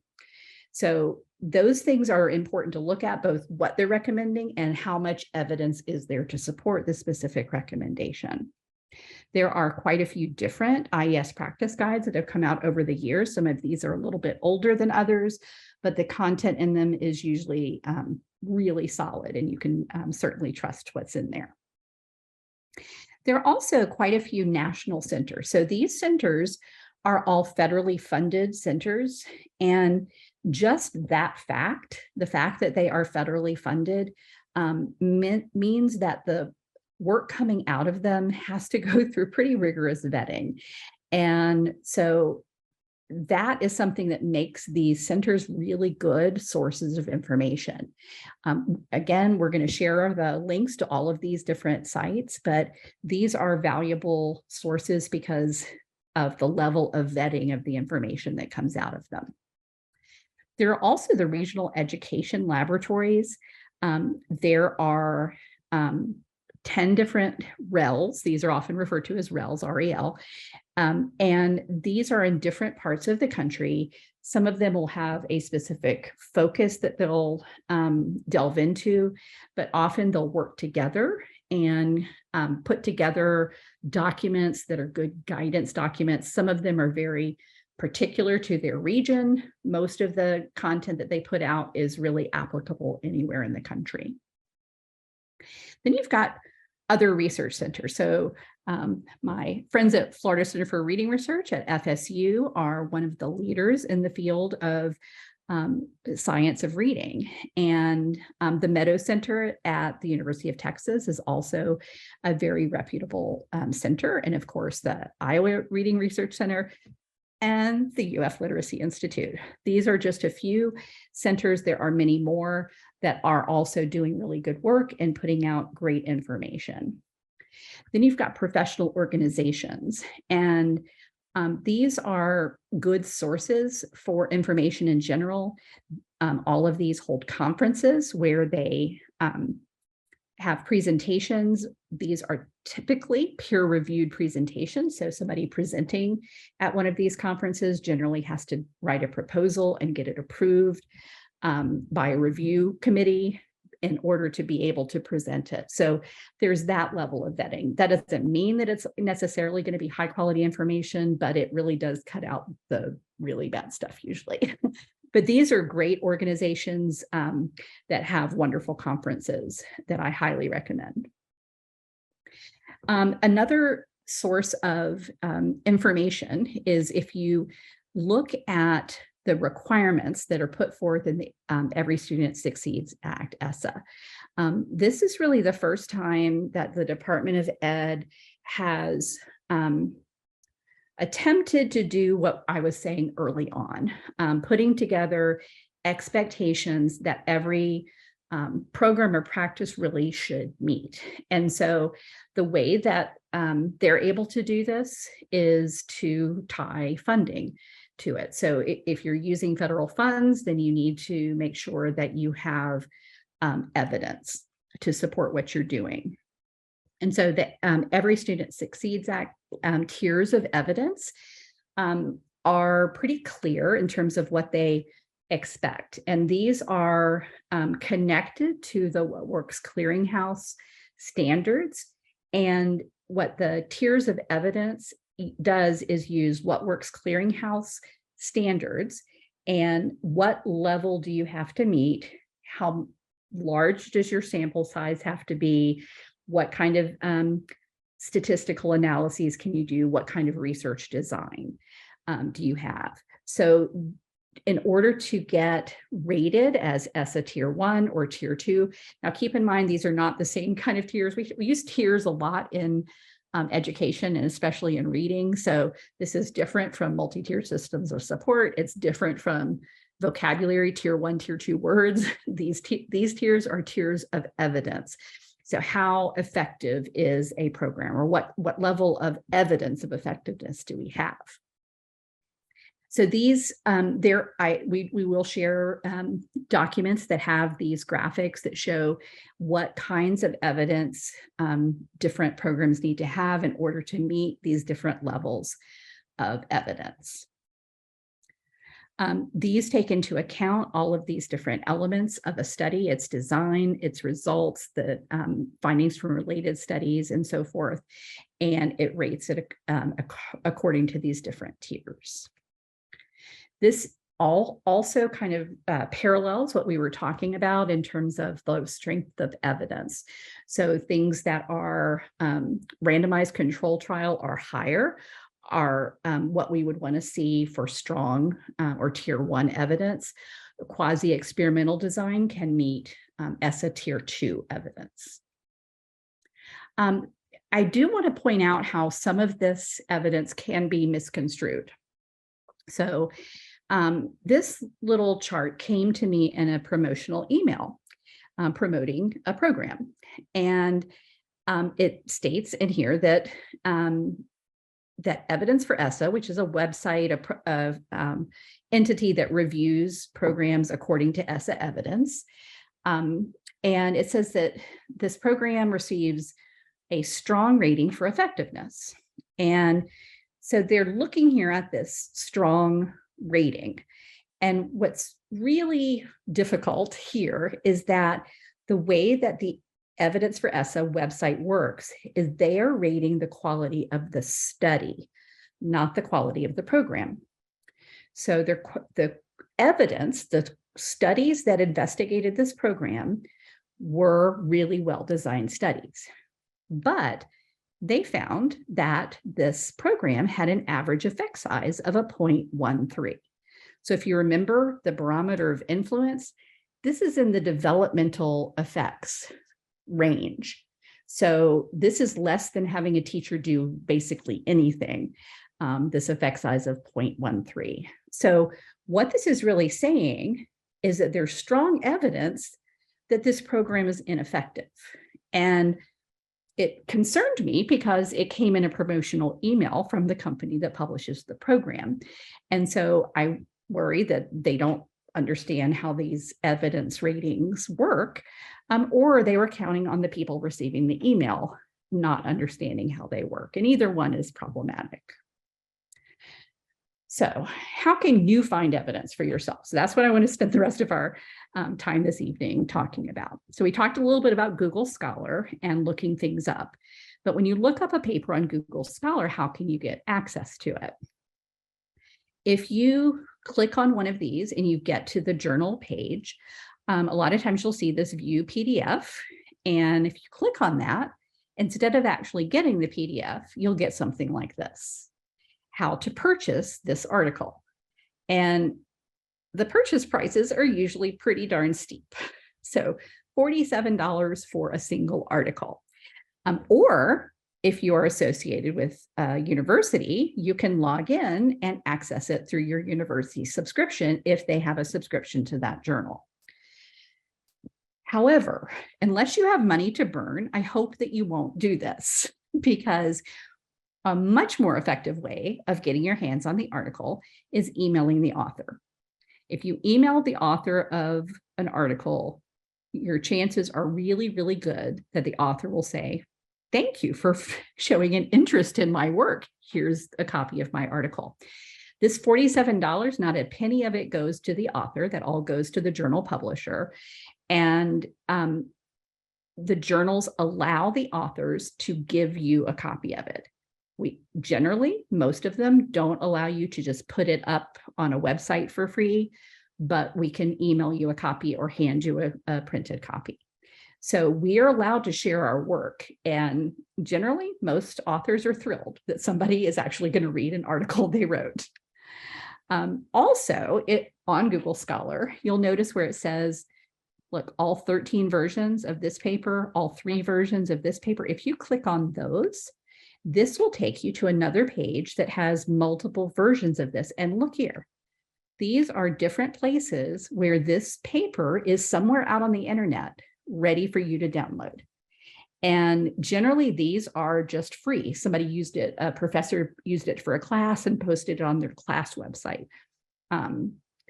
So those things are important to look at, both what they're recommending and how much evidence is there to support the specific recommendation. There are quite a few different IES practice guides that have come out over the years. Some of these are a little bit older than others, but the content in them is usually really solid, and you can certainly trust what's in there. There are also quite a few national centers. So these centers are all federally funded centers, and just that fact, the fact that they are federally funded, means that the work coming out of them has to go through pretty rigorous vetting. And so that is something that makes these centers really good sources of information. Again, we're going to share the links to all of these different sites, but these are valuable sources because of the level of vetting of the information that comes out of them. There are also the regional education laboratories. There are 10 different RELs. These are often referred to as RELs, R-E-L. And these are in different parts of the country. Some of them will have a specific focus that they'll delve into, but often they'll work together and put together documents that are good guidance documents. Some of them are very particular to their region. Most of the content that they put out is really applicable anywhere in the country. Then you've got other research centers. So my friends at Florida Center for Reading Research at FSU are one of the leaders in the field of science of reading. And the Meadows Center at the University of Texas is also a very reputable center. And of course, the Iowa Reading Research Center and the UF Literacy Institute. These are just a few centers. There are many more. that are also doing really good work and putting out great information. Then you've got professional organizations, and these are good sources for information in general. All of these hold conferences where they have presentations. These are typically peer-reviewed presentations. So somebody presenting at one of these conferences generally has to write a proposal and get it approved by a review committee in order to be able to present it. So there's that level of vetting. That doesn't mean that it's necessarily going to be high quality information, but it really does cut out the really bad stuff usually. But these are great organizations that have wonderful conferences that I highly recommend. Another source of information is if you look at the requirements that are put forth in the Every Student Succeeds Act, ESSA. This is really the first time that the Department of Ed has attempted to do what I was saying early on, putting together expectations that every program or practice really should meet. And so the way that they're able to do this is to tie funding to it. So if you're using federal funds, then you need to make sure that you have evidence to support what you're doing. And so the Every Student Succeeds Act tiers of evidence are pretty clear in terms of what they expect. And these are connected to the What Works Clearinghouse standards. And what the tiers of evidence does is use What Works Clearinghouse standards and what level do you have to meet, how large does your sample size have to be, what kind of statistical analyses can you do, what kind of research design do you have. So in order to get rated as ESSA Tier 1 or Tier 2, now keep in mind these are not the same kind of tiers. We use tiers a lot in education and especially in reading. So this is different from multi-tier systems of support. It's different from vocabulary, Tier 1, Tier 2 words. These tiers are tiers of evidence. So how effective is a program, or what level of evidence of effectiveness do we have? So these, we will share documents that have these graphics that show what kinds of evidence different programs need to have in order to meet these different levels of evidence. These take into account all of these different elements of a study, its design, its results, the findings from related studies, and so forth, and it rates it according to these different tiers. This also kind of parallels what we were talking about in terms of the strength of evidence. So things that are randomized control trial or higher are what we would want to see for strong or Tier 1 evidence. Quasi-experimental design can meet ESSA Tier 2 evidence. I do want to point out how some of this evidence can be misconstrued. So this little chart came to me in a promotional email promoting a program. And it states in here that that Evidence for ESSA, which is a website, of entity that reviews programs according to ESSA evidence. And it says that this program receives a strong rating for effectiveness. And so they're looking here at this strong rating. And what's really difficult here is that the way that the Evidence for ESSA website works is they are rating the quality of the study, not the quality of the program. So the evidence, the studies that investigated this program were really well-designed studies, but they found that this program had an average effect size of a 0.13. So if you remember the barometer of influence, this is in the developmental effects range. So this is less than having a teacher do basically anything, this effect size of 0.13. So what this is really saying is that there's strong evidence that this program is ineffective. And it concerned me because it came in a promotional email from the company that publishes the program. And so I worry that they don't understand how these evidence ratings work, or they were counting on the people receiving the email not understanding how they work. And either one is problematic. So how can you find evidence for yourself? So that's what I want to spend the rest of our time this evening talking about. So we talked a little bit about Google Scholar and looking things up. But when you look up a paper on Google Scholar, how can you get access to it? If you click on one of these and you get to the journal page, a lot of times you'll see this view PDF. And if you click on that, instead of actually getting the PDF, you'll get something like this: how to purchase this article. And the purchase prices are usually pretty darn steep. So $47 for a single article. Or if you're associated with a university, you can log in and access it through your university subscription if they have a subscription to that journal. However, unless you have money to burn, I hope that you won't do this, because a much more effective way of getting your hands on the article is emailing the author. If you email the author of an article, your chances are really, really good that the author will say, "Thank you for showing an interest in my work. Here's a copy of my article." This $47, not a penny of it goes to the author. That all goes to the journal publisher. And the journals allow the authors to give you a copy of it. Most of them don't allow you to just put it up on a website for free, but we can email you a copy or hand you a printed copy. So we are allowed to share our work. And generally, most authors are thrilled that somebody is actually going to read an article they wrote. Also, on Google Scholar, you'll notice where it says, look, all 13 versions of this paper, all 3 versions of this paper. If you click on those, this will take you to another page that has multiple versions of this. And look here, these are different places where this paper is somewhere out on the internet, ready for you to download. And generally, these are just free. Somebody used it, a professor used it for a class and posted it on their class website.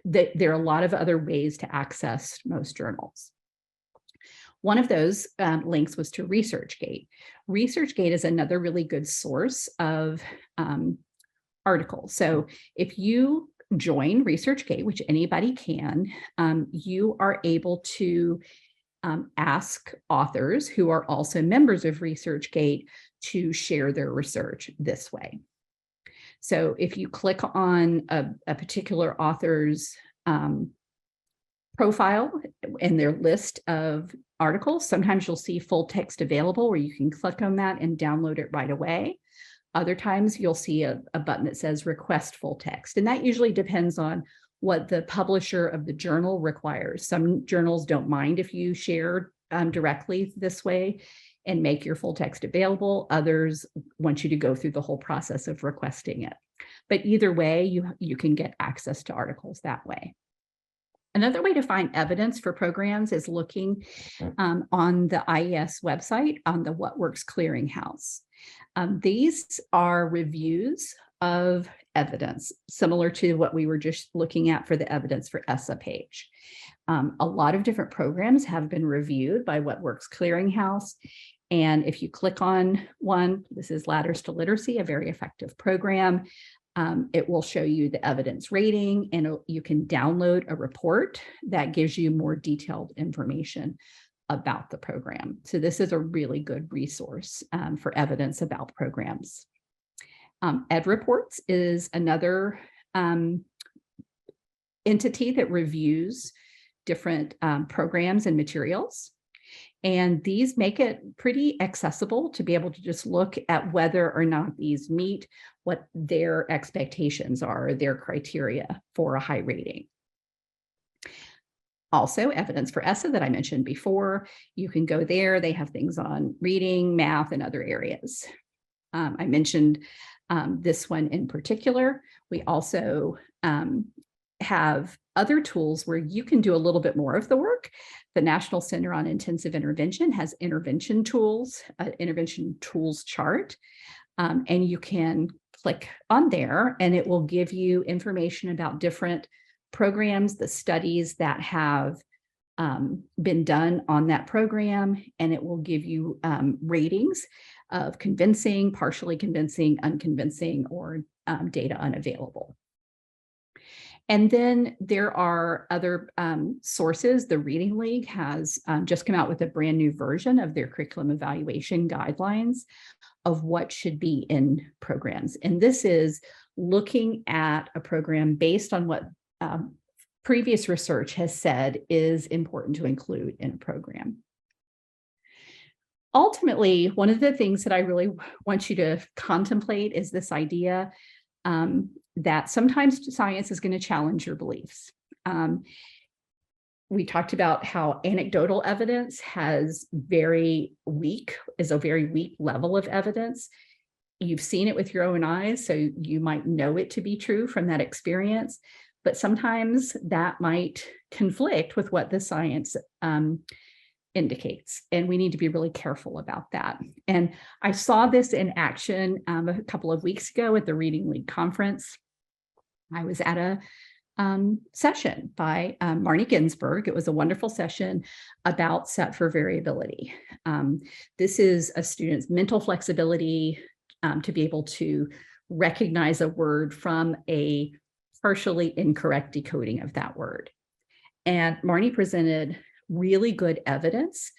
There are a lot of other ways to access most journals. One of those links was to ResearchGate. ResearchGate is another really good source of articles. So if you join ResearchGate, which anybody can, you are able to ask authors who are also members of ResearchGate to share their research this way. So if you click on a particular author's profile and their list of articles, sometimes you'll see full text available where you can click on that and download it right away. Other times you'll see a button that says request full text. And that usually depends on what the publisher of the journal requires. Some journals don't mind if you share directly this way and make your full text available. Others want you to go through the whole process of requesting it. But either way, you can get access to articles that way. Another way to find evidence for programs is looking on the IES website on the What Works Clearinghouse. These are reviews of evidence, similar to what we were just looking at for the evidence for ESSA page. A lot of different programs have been reviewed by What Works Clearinghouse. And if you click on one, this is Ladders to Literacy, a very effective program. It will show you the evidence rating, and you can download a report that gives you more detailed information about the program. So this is a really good resource for evidence about programs. EdReports is another entity that reviews different programs and materials. And these make it pretty accessible to be able to just look at whether or not these meet what their expectations are, their criteria for a high rating. Also, evidence for ESSA that I mentioned before, you can go there. They have things on reading, math, and other areas. I mentioned this one in particular. We also have other tools where you can do a little bit more of the work. The National Center on Intensive Intervention has intervention tools, an intervention tools chart, and you can click on there and it will give you information about different programs, the studies that have been done on that program, and it will give you ratings of convincing, partially convincing, unconvincing, or data unavailable. And then there are other sources. The Reading League has just come out with a brand new version of their curriculum evaluation guidelines of what should be in programs. And this is looking at a program based on what previous research has said is important to include in a program. Ultimately, one of the things that I really want you to contemplate is this idea that sometimes science is going to challenge your beliefs. We talked about how anecdotal evidence is a very weak level of evidence. You've seen it with your own eyes, so you might know it to be true from that experience, but sometimes that might conflict with what the science indicates, and we need to be really careful about that. And I saw this in action a couple of weeks ago at the Reading League conference. I was at a session by Marnie Ginsberg. It was a wonderful session about set for variability. This is a student's mental flexibility to be able to recognize a word from a partially incorrect decoding of that word. And Marnie presented really good evidence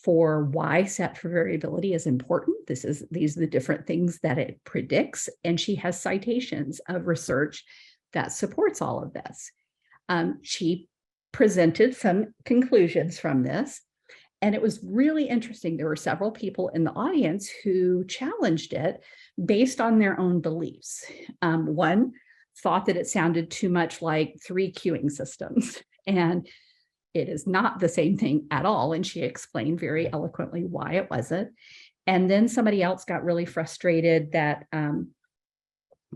for why set for variability is important. These are the different things that it predicts. And she has citations of research that supports all of this. She presented some conclusions from this, and it was really interesting. There were several people in the audience who challenged it based on their own beliefs. One thought that it sounded too much like 3 queuing systems, and it is not the same thing at all. And she explained very eloquently why it wasn't. And then somebody else got really frustrated that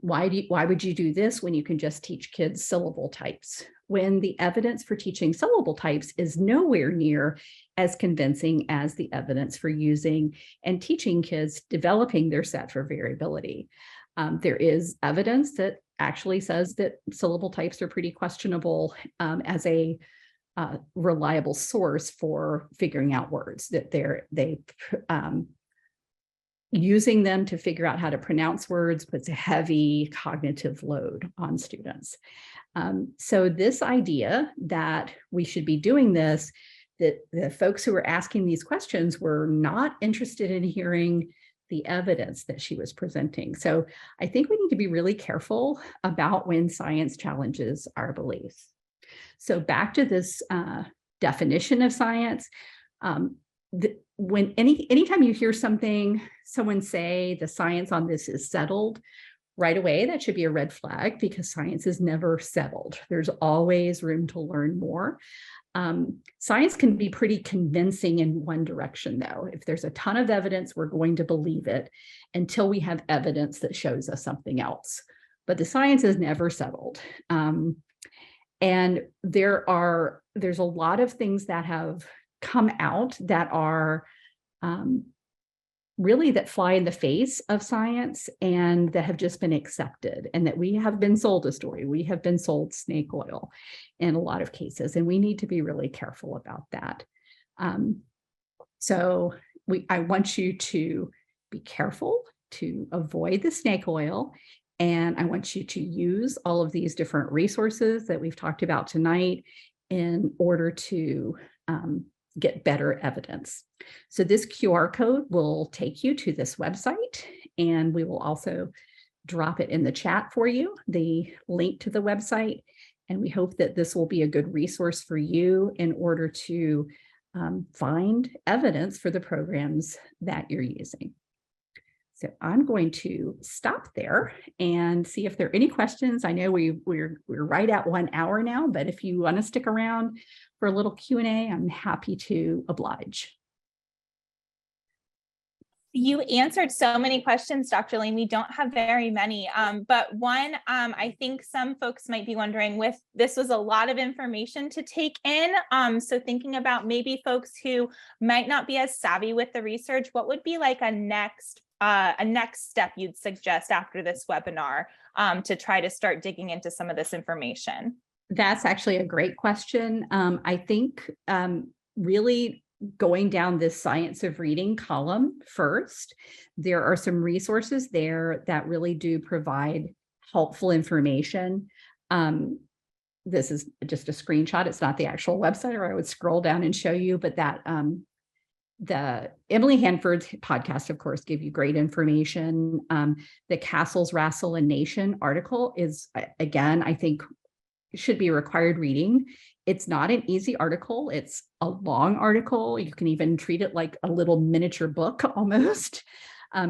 why would you do this when you can just teach kids syllable types, when the evidence for teaching syllable types is nowhere near as convincing as the evidence for using and teaching kids developing their set for variability. There is evidence that actually says that syllable types are pretty questionable as a reliable source for figuring out words, that they using them to figure out how to pronounce words puts a heavy cognitive load on students. So this idea that we should be doing this, that the folks who were asking these questions were not interested in hearing the evidence that she was presenting. So I think we need to be really careful about when science challenges our beliefs. So back to this definition of science, anytime you hear someone say the science on this is settled, right away, that should be a red flag, because science is never settled. There's always room to learn more. Science can be pretty convincing in one direction, though. If there's a ton of evidence, we're going to believe it until we have evidence that shows us something else. But the science is never settled. And there's a lot of things that have come out that are really that fly in the face of science and that have just been accepted, and that we have been sold a story. We have been sold snake oil in a lot of cases, and we need to be really careful about that. I want you to be careful to avoid the snake oil, and I want you to use all of these different resources that we've talked about tonight in order to get better evidence. So this QR code will take you to this website, and we will also drop it in the chat for you, the link to the website. And we hope that this will be a good resource for you in order to find evidence for the programs that you're using. So I'm going to stop there and see if there are any questions. I know we're right at 1 hour now, but if you want to stick around for a little Q&A, I'm happy to oblige. You answered so many questions, Dr. Lane. We don't have very many, but one, I think some folks might be wondering, with this was a lot of information to take in. So thinking about maybe folks who might not be as savvy with the research, what would be like a next step you'd suggest after this webinar to try to start digging into some of this information? That's actually a great question. I think really going down this science of reading column first, there are some resources there that really do provide helpful information. This is just a screenshot. It's not the actual website, or I would scroll down and show you, but that the Emily Hanford's podcast, of course, gave you great information. The Castles, Rassel, and Nation article is, again, I think should be required reading. It's not an easy article. It's a long article. You can even treat it like a little miniature book almost,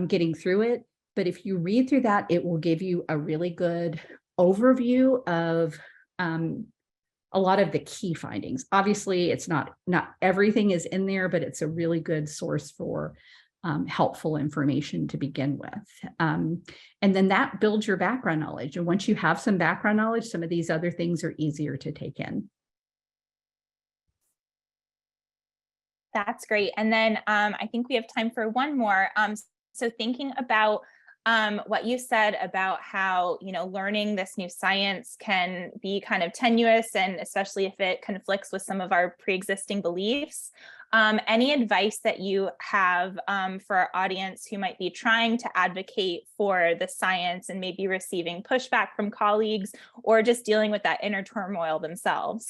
getting through it. But if you read through that, it will give you a really good overview of a lot of the key findings. Obviously, it's not everything is in there, but it's a really good source for helpful information to begin with. And then that builds your background knowledge. And once you have some background knowledge, some of these other things are easier to take in. That's great. And then I think we have time for one more. So thinking about what you said about how, learning this new science can be kind of tenuous, and especially if it conflicts with some of our pre-existing beliefs. Any advice that you have for our audience who might be trying to advocate for the science and maybe receiving pushback from colleagues, or just dealing with that inner turmoil themselves?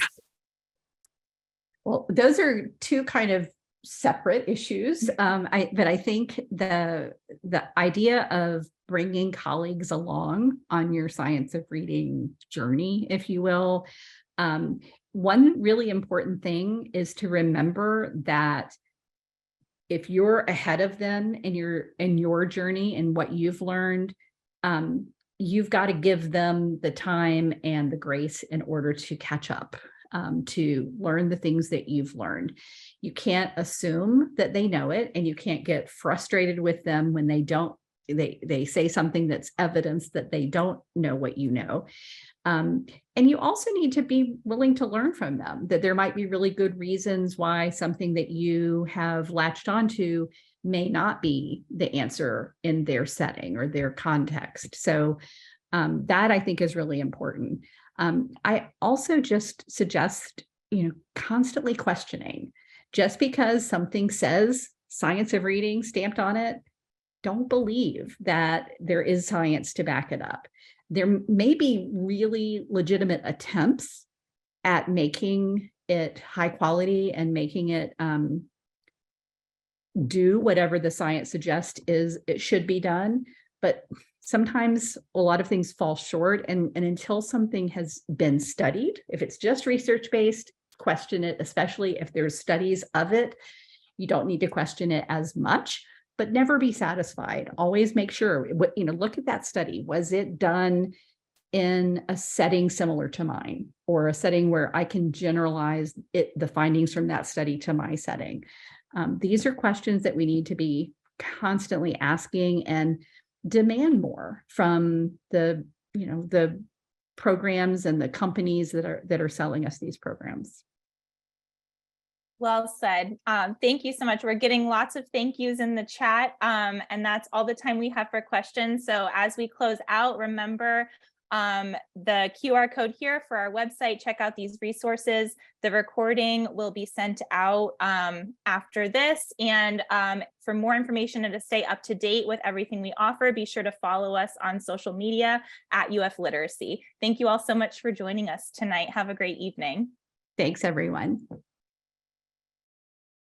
Well, those are two kind of separate issues. But I think the idea of bringing colleagues along on your science of reading journey, if you will, one really important thing is to remember that if you're ahead of them in your journey and what you've learned, you've got to give them the time and the grace in order to catch up, to learn the things that you've learned. You can't assume that they know it, and you can't get frustrated with them when they say something that's evidence that they don't know what you know. And you also need to be willing to learn from them, that there might be really good reasons why something that you have latched onto may not be the answer in their setting or their context. So that I think is really important. I also just suggest, constantly questioning. Just because something says science of reading stamped on it, don't believe that there is science to back it up. There may be really legitimate attempts at making it high quality and making it do whatever the science suggests it should be done. But sometimes a lot of things fall short, and until something has been studied, if it's just research-based, question it, especially if there's studies of it. You don't need to question it as much, but never be satisfied. Always make sure, look at that study. Was it done in a setting similar to mine, or a setting where I can generalize the findings from that study to my setting? These are questions that we need to be constantly asking, and demand more from the programs and the companies that are selling us these programs. Well said. Thank you so much. We're getting lots of thank yous in the chat, and that's all the time we have for questions. So as we close out, remember the QR code here for our website. Check out these resources. The recording will be sent out after this. And for more information and to stay up to date with everything we offer, be sure to follow us on social media at UF Literacy. Thank you all so much for joining us tonight. Have a great evening. Thanks, everyone.